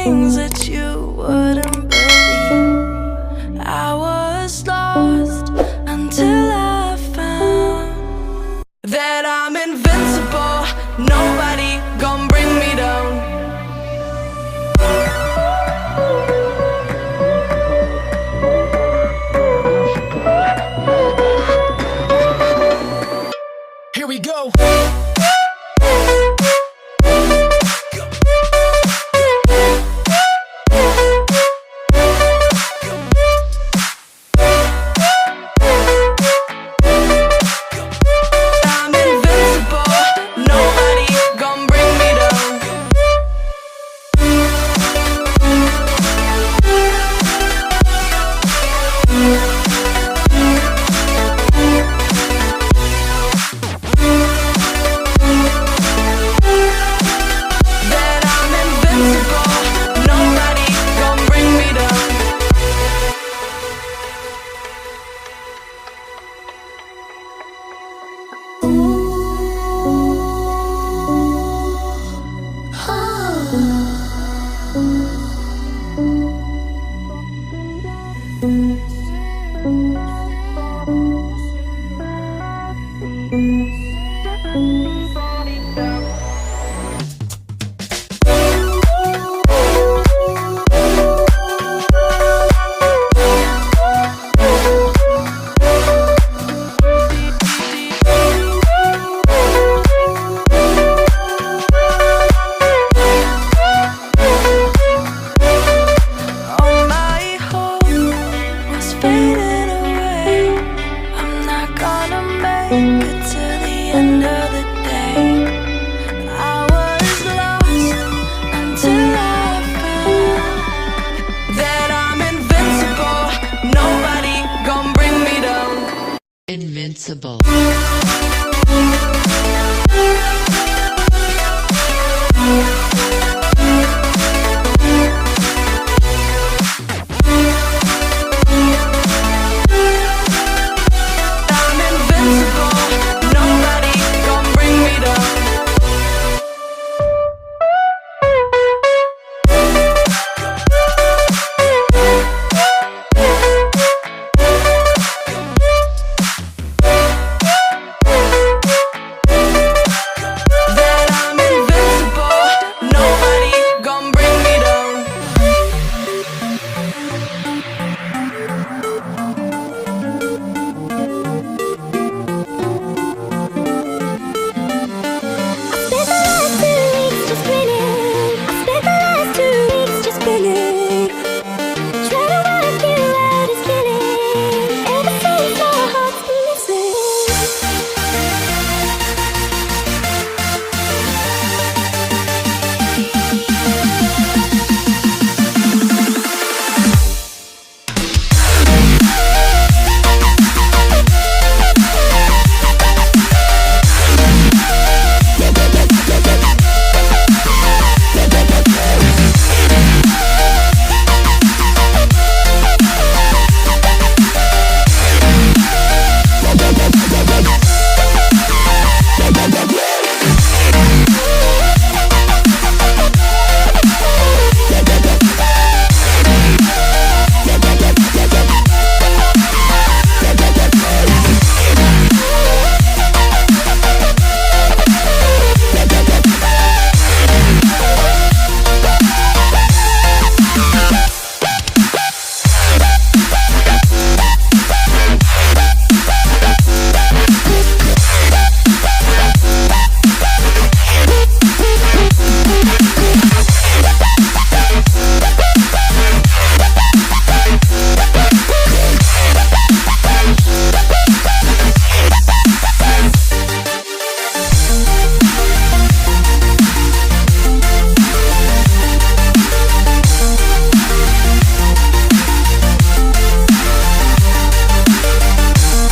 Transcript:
things that you wouldn't believe. I was lost until I found that I'm invincible. Nobody gon' bring me down. Here we go. I'm invincible. Nobody gon' bring me down. That I'm invincible. Nobody gon' bring me down. All my hope was fading away. I'm not gonna make it to the end of the day. I was lost until I found that I'm invincible. Nobody gon' bring me down. Invincible. I'm invincible. Nobody gon' bring me down. That I'm invincible. Nobody gon' bring me down. I spent the last 2 weeks just grinning.